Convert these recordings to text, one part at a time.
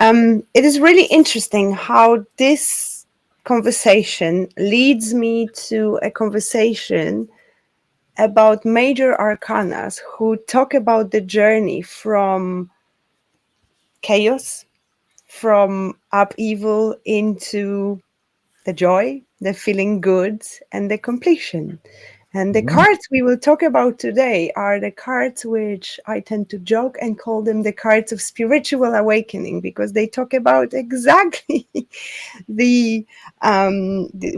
It is really interesting how this conversation leads me to a conversation about major arcanas who talk about the journey from chaos, from upheaval into the joy, the feeling good, and the completion. And the Mhm. cards we will talk about today are the cards which I tend to joke and call them the cards of spiritual awakening, because they talk about exactly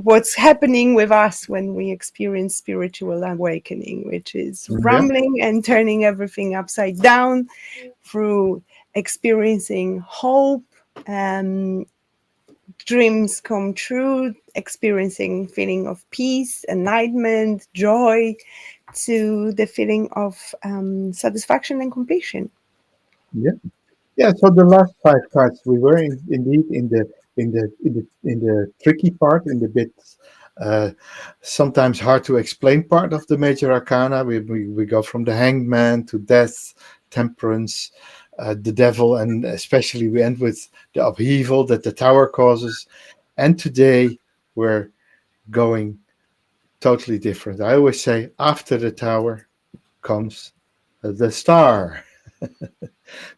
what's happening with us when we experience spiritual awakening, which is Yeah. rumbling and turning everything upside down through experiencing hope, um, dreams come true, experiencing feeling of peace, enlightenment, joy, to the feeling of satisfaction and completion. Yeah. Yeah. So the last five cards, we were indeed in the tricky part, in the bit uh, sometimes hard to explain part of the major arcana. We go from the hangman to death, temperance, the devil, and especially we end with the upheaval that the tower causes. And today we're going totally different. I always say after the tower comes the star.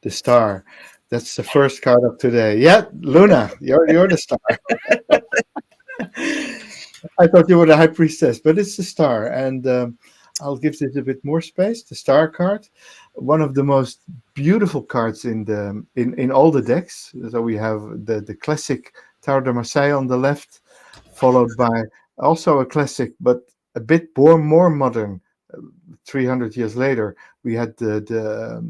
The star. That's the first card of today. Yeah, Luna, you're the star. I thought you were the high priestess, but it's the star, and I'll give this a bit more space. The star card, one of the most beautiful cards in all the decks. So we have the classic Tower de Marseille on the left, followed by also a classic, but a bit more modern. 300 years later, we had the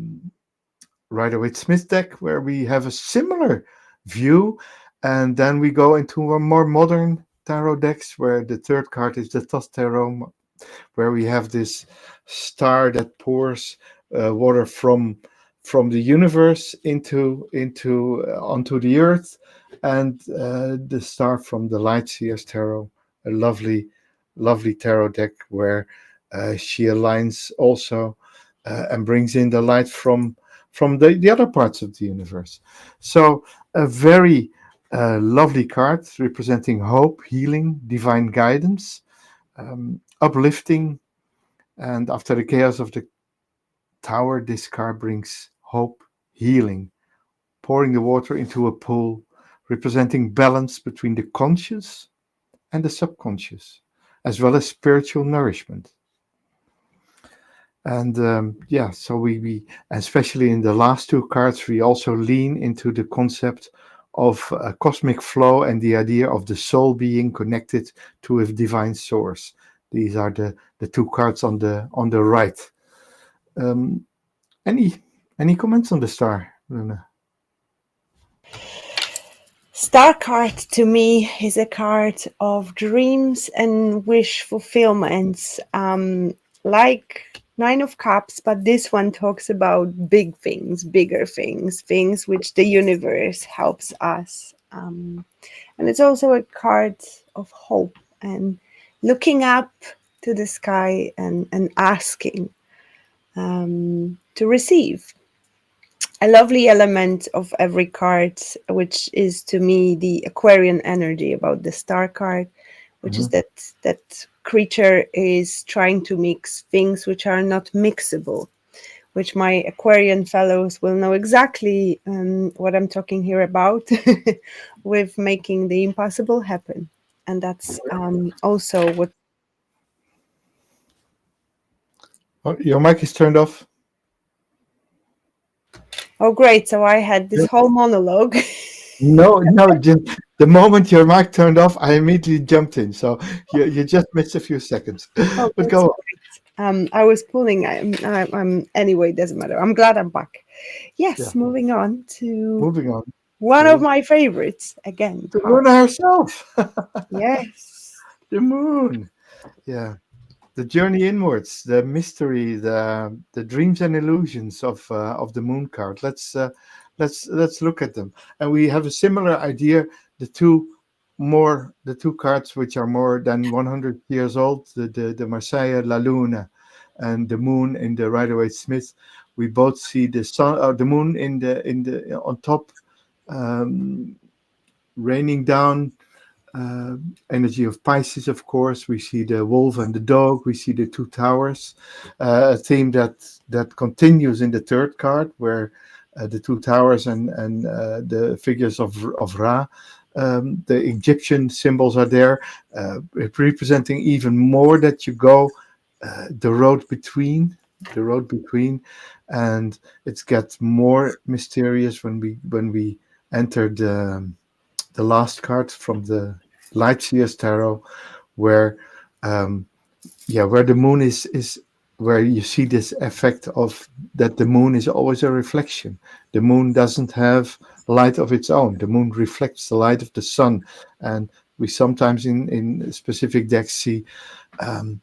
Rider-Waite-Smith deck, where we have a similar view, and then we go into a more modern tarot decks, where the third card is the Toss Tarot, where we have this star that pours water from the universe into onto the earth, and the star from the Light Seers Tarot, a lovely tarot deck where she aligns also and brings in the light from the other parts of the universe. So a very lovely card representing hope, healing, divine guidance, uplifting. And after the chaos of the tower, this card brings hope, healing, pouring the water into a pool, representing balance between the conscious and the subconscious, as well as spiritual nourishment. And yeah, so we especially in the last two cards, we also lean into the concept of cosmic flow and the idea of the soul being connected to a divine source. These are the two cards on the right. Um, any any comments on the star, Luna? Star card to me is a card of dreams and wish fulfillments, like Nine of Cups, but this one talks about big things, bigger things, things which the universe helps us. And it's also a card of hope and looking up to the sky and asking to receive. A lovely element of every card, which is to me the Aquarian energy about the star card, which is Mhm. that creature is trying to mix things which are not mixable, which my Aquarian fellows will know exactly what I'm talking here about, with making the impossible happen. And that's also what. Oh, your mic is turned off. Oh, great. So I had this Yeah. whole monologue. No, no, just the moment your mic turned off, I immediately jumped in. So you just missed a few seconds. Oh, But that's go on. great. I was pulling. Anyway, doesn't matter. I'm glad I'm back. Yeah, Yes, moving on to moving on one of to my favorites again. Heart. Luna herself. Yes. The moon. Yeah. The journey inwards, the mystery, the dreams and illusions of the moon card. Let's look at them. And we have a similar idea. The two cards which are more than 100 years old, the Marseille La Luna and the moon in the Rider-Waite Smith. We both see the sun, the moon in the on top, um, raining down uh, energy of Pisces, of course. We see the wolf and the dog. We see the two towers, a theme that continues in the third card, where the two towers and the figures of Ra. The Egyptian symbols are there, representing even more that you go the road between, the road between, and it gets more mysterious when we enter the last card from the Light Seers Tarot, where um, where the moon is where you see this effect of that the moon is always a reflection. The moon doesn't have light of its own. The moon reflects the light of the sun, and we sometimes in specific decks see um,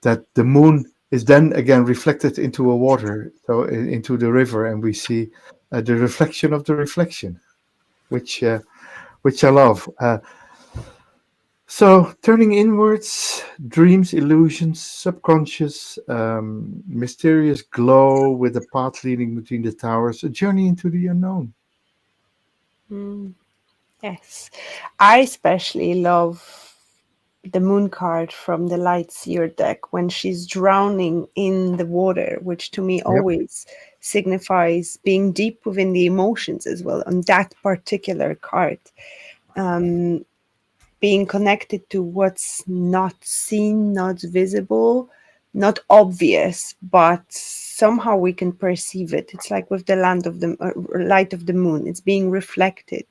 that the moon is then again reflected into a water, so into the river, and we see the reflection of the reflection, which uh, which I love. So, turning inwards, dreams, illusions, subconscious, mysterious glow with a path leading between the towers, a journey into the unknown. Mm, yes. I especially love the moon card from the Light Seer deck when she's drowning in the water, which to me Yep. always signifies being deep within the emotions as well on that particular card. Um, Being connected to what's not seen, not visible, not obvious, but somehow we can perceive it. It's like with the land of the light of the moon, it's being reflected.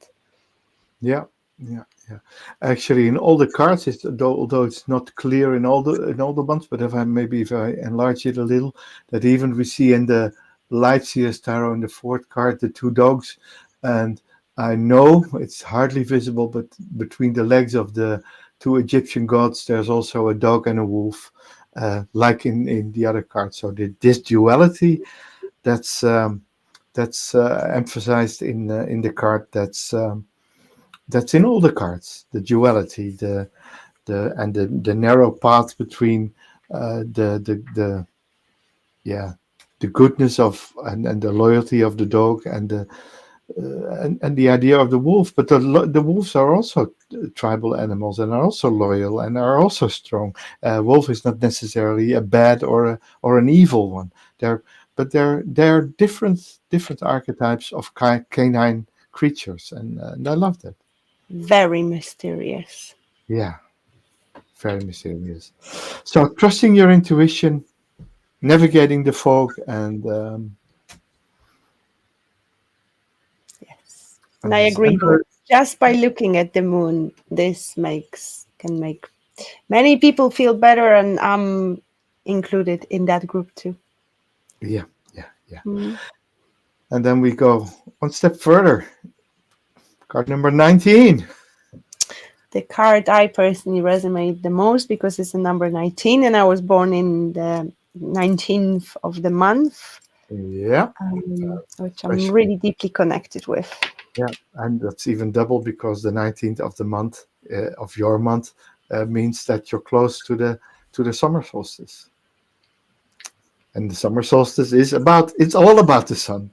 Yeah, yeah, yeah. Actually, in all the cards, although it's not clear in all the ones, but if I enlarge it a little, that even we see in the Light Seers Tarot in the fourth card the two dogs, and I know it's hardly visible, but between the legs of the two Egyptian gods, there's also a dog and a wolf, like in the other cards. So this duality that's emphasized in the card that's in all the cards, the duality, the narrow path between the yeah the goodness of and the loyalty of the dog and the idea of the wolf. But the wolves are also tribal animals and are also loyal and are also strong. Wolf is not necessarily a bad or an evil one. They're different archetypes of canine creatures, and I love that. Very mysterious. Yeah, very mysterious. So trusting your intuition, navigating the fog, Yes. And I and agree. Just by looking at the moon, this makes can make many people feel better, and I'm included in that group too. yeah, yeah, yeah. Mm. And then we go one step further. Card number 19. The card I personally resonate the most because it's the number 19, and I was born in the 19th of the month, Yeah, which I'm special. really deeply connected with. Yeah, and that's even double because the 19th of the month of your month means that you're close to the summer solstice. And the summer solstice it's all about the sun.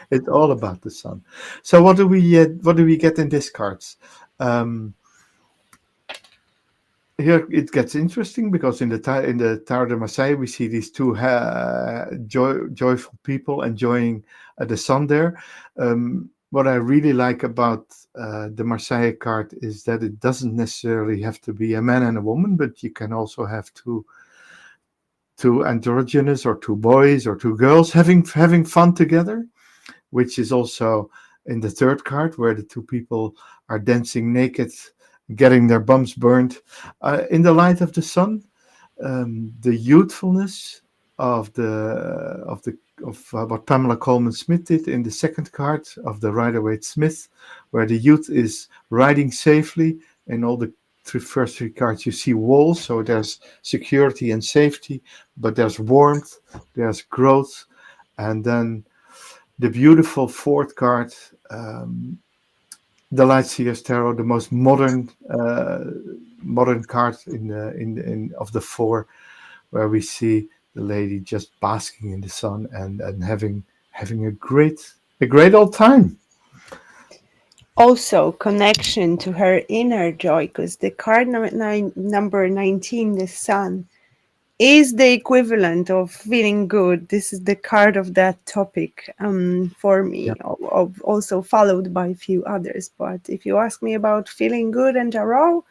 It's all about the sun. So what do we get in these cards? Um, Here it gets interesting because in the Tower de Marseille we see these two joyful people enjoying the sun there. What I really like about the Marseille card is that it doesn't necessarily have to be a man and a woman, but you can also have two androgynous or two boys or two girls having fun together, which is also in the third card where the two people are dancing naked, getting their bums burned in the light of the sun. The youthfulness of what Pamela Coleman Smith did in the second card of the Rider Waite Smith, where the youth is riding safely. In all the first three cards, you see walls, so there's security and safety, but there's warmth, there's growth, and then the beautiful fourth card, the Lightseer's Tarot, the most modern card in of the four, where we see the lady just basking in the sun and having a great old time. Also, connection to her inner joy, because the card number 19, the sun, is the equivalent of feeling good. This is the card of that topic for Yeah. me, also followed by a few others. But if you ask me about feeling good and tarot,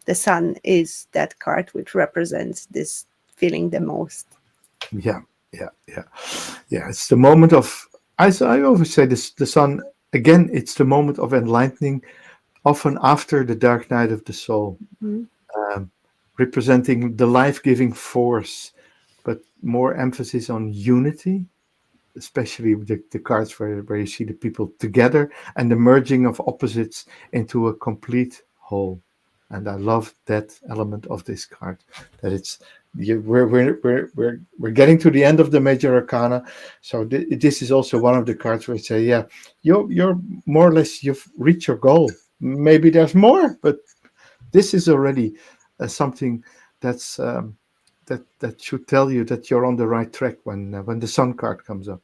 the sun is that card which represents this feeling the most. Yeah, yeah, yeah, yeah. It's the moment of. I always say this. The sun again. It's the moment of enlightening, often after the dark night of the soul, Mhm. um, representing the life-giving force, but more emphasis on unity, especially with the cards where you see the people together and the merging of opposites into a complete whole. And I love that element of this card. That it's we're getting to the end of the major arcana, so this is also one of the cards where I say, yeah, you're more or less you've reached your goal. Maybe there's more, but this is already something that's that should tell you that you're on the right track when the sun card comes up.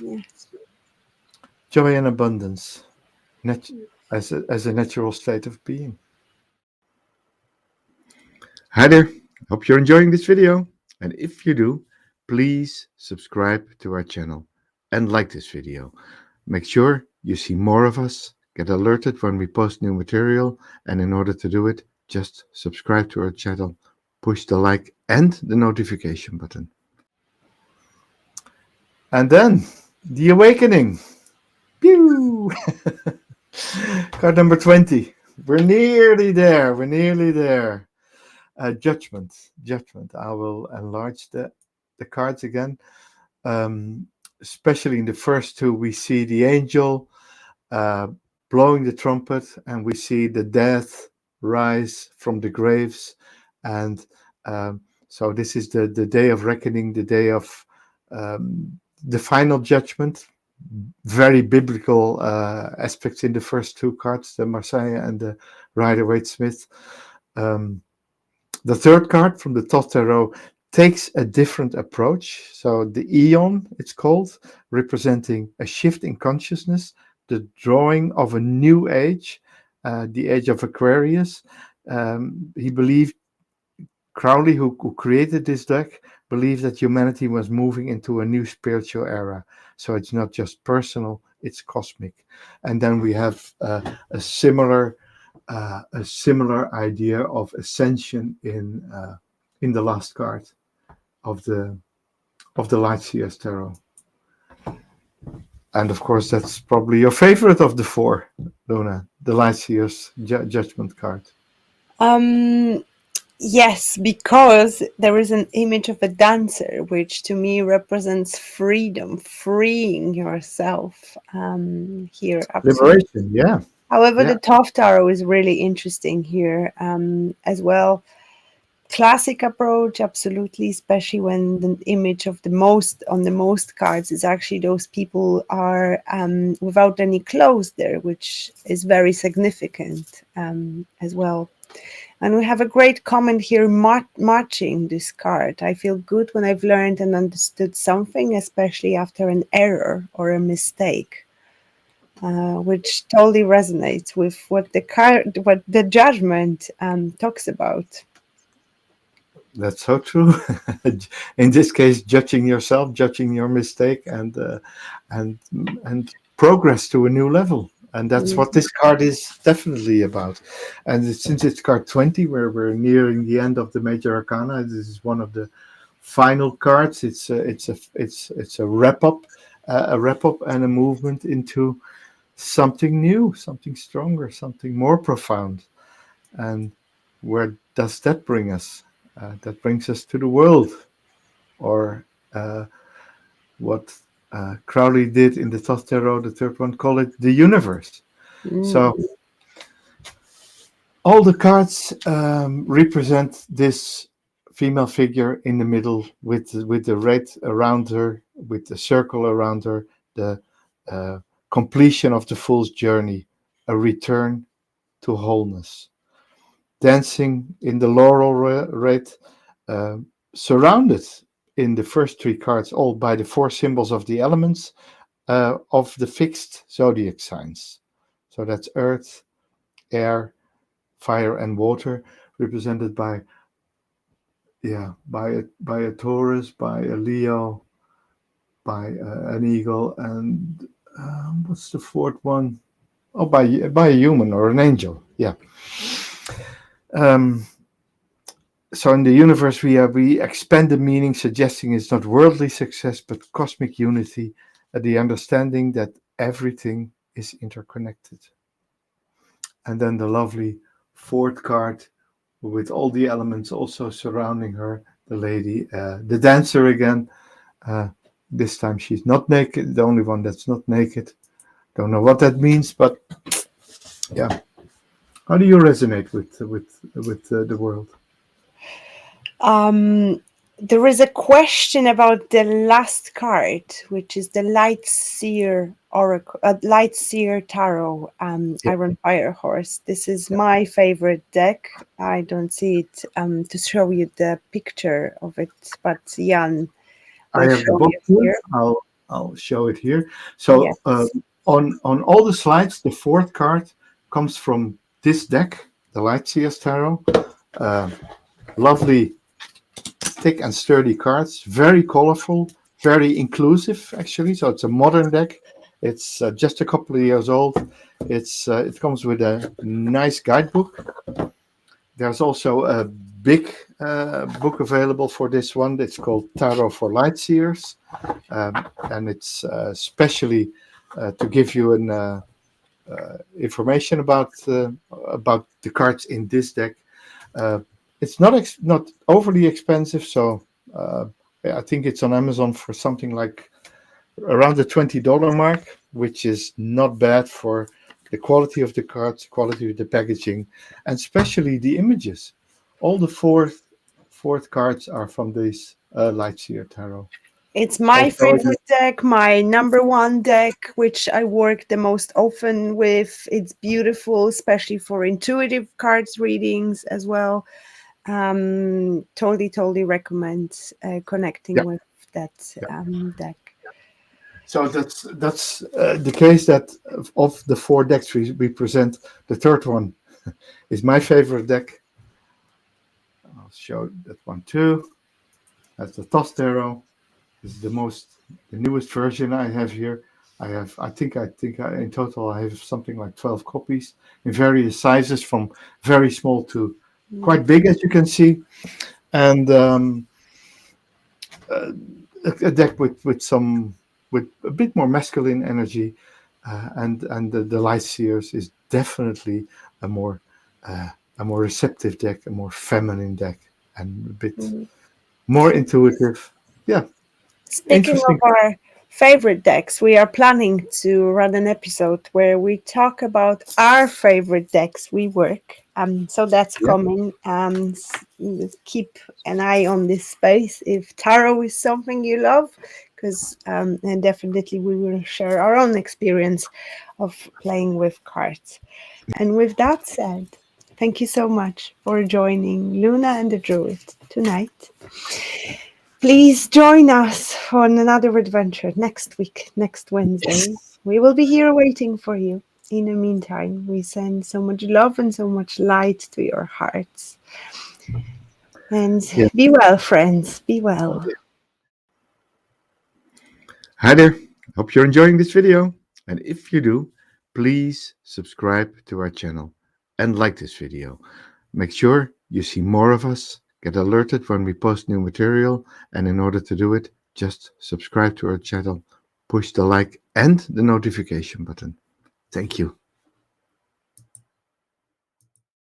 Yes. Joy and abundance, nat- as a natural state of being. Hi there. Hope you're enjoying this video. And if you do, please subscribe to our channel and like this video. Make sure you see more of us, get alerted when we post new material, and in order to do it, just subscribe to our channel, push the like and the notification button. And then the awakening. Pew! Card number 20. We're nearly there. We're nearly there. Judgment. Judgment. I will enlarge the cards again. Um, Especially in the first two, we see the angel uh, blowing the trumpet, and we see the dead rise from the graves. And so, this is the day of reckoning, the day of the final judgment. Very biblical aspects in the first two cards, the Messiah and the Rider Waite Smith. Um, the third card from the Thoth Tarot takes a different approach. So the Aeon, it's called, representing a shift in consciousness, the drawing of a new age, the age of Aquarius. He believed, Crowley, who created this deck, believed that humanity was moving into a new spiritual era. So it's not just personal, it's cosmic. And then we have a similar idea of ascension in the last card of the Light Seers Tarot. And of course, that's probably your favorite of the four, Luna, the Light Seers Judgment card. Um, yes, because there is an image of a dancer, which to me represents freedom, freeing yourself. Here, absolutely. Liberation, yeah, However, yeah. the Toff Tarot is really interesting here as well. Classic approach, absolutely, especially when the image of the most on the most cards is actually those people are without any clothes there, which is very significant as well. And we have a great comment here marching this card. I feel good when I've learned and understood something, especially after an error or a mistake. Which totally resonates with what the card, what the judgment talks about. That's so true. In this case, judging yourself, judging your mistake, and and progress to a new level. And that's what Mhm. this card is definitely about. And since it's card 20, where we're nearing the end of the major arcana, this is one of the final cards. It's a wrap up and a movement into something new, something stronger, something more profound. And where does that bring us? That brings us to the world, or what Crowley did in the Thoth Tarot, the third one, call it the universe. So Mm. all the cards represent this female figure in the middle with the red around her, with the circle around her, the uh, completion of the fool's journey, a return to wholeness. Dancing in the laurel wreath, uh, surrounded in the first three cards all by the four symbols of the elements of the fixed zodiac signs. So that's earth, air, fire, and water, represented by, yeah, by a Taurus, by a Leo, by an eagle, and what's the fourth one? Oh, by a human or an angel. Yeah. Um, so in the universe, we expand the meaning, suggesting it's not worldly success but cosmic unity, the understanding that everything is interconnected. And then the lovely fourth card with all the elements also surrounding her, the lady, the dancer again. Uh, this time she's not naked, the only one that's not naked. Don't know what that means, but yeah. How do you resonate with the world? There is a question about the last card, which is the Light Seer Oracle, Light Seer Tarot, Yeah, Iron Fire Horse. This is yeah. my favorite deck. I don't see it to show you the picture of it, but Jan I will have the show book you here. here. I'll show it here. So Yes. on all the slides, the fourth card comes from this deck, the Lightseer's Tarot. Uh, Lovely, thick and sturdy cards, very colorful, very inclusive actually. So it's a modern deck. It's just a couple of years old. It comes with a nice guidebook. There's also a big book available for this one. It's called Tarot for Lightseers, and it's specially to give you an information about the cards in this deck. Uh, it's not overly expensive, so I think it's on Amazon for something like around the $20 mark, which is not bad for the quality of the cards, quality of the packaging, and especially the images. All the fourth cards are from this Lightseer Tarot. It's my Also, favorite deck, my number one deck, which I work the most often with. It's beautiful, especially for intuitive cards readings as well. Totally recommend yeah, connecting with that yeah. deck. So that's the case that of the four decks we present, the third one is my favorite deck. I'll show that one too. That's the Toss Tarot. This is the newest version I have here. In total I have something like 12 copies in various sizes, from very small to Mm. quite big, as you can see, and uh, a deck with a bit more masculine energy, and the Light Seers is definitely a more uh, a more receptive deck, a more feminine deck, and a bit Mm. more intuitive. Yeah, Speaking of interesting. our favorite decks, we are planning to run an episode where we talk about our favorite decks we work. So that's Yeah. coming. Keep an eye on this space if tarot is something you love, because and definitely we will share our own experience of playing with cards. And with that said, thank you so much for joining Luna and the Druid tonight. Please join us on another adventure next week, next Wednesday. We will be here waiting for you. In the meantime, we send so much love and so much light to your hearts. And Yeah. be well, friends. Be well. Hi there. Hope you're enjoying this video. And if you do, please subscribe to our channel and like this video. Make sure you see more of us, get alerted when we post new material. And in order to do it, just subscribe to our channel, push the like and the notification button. Thank you.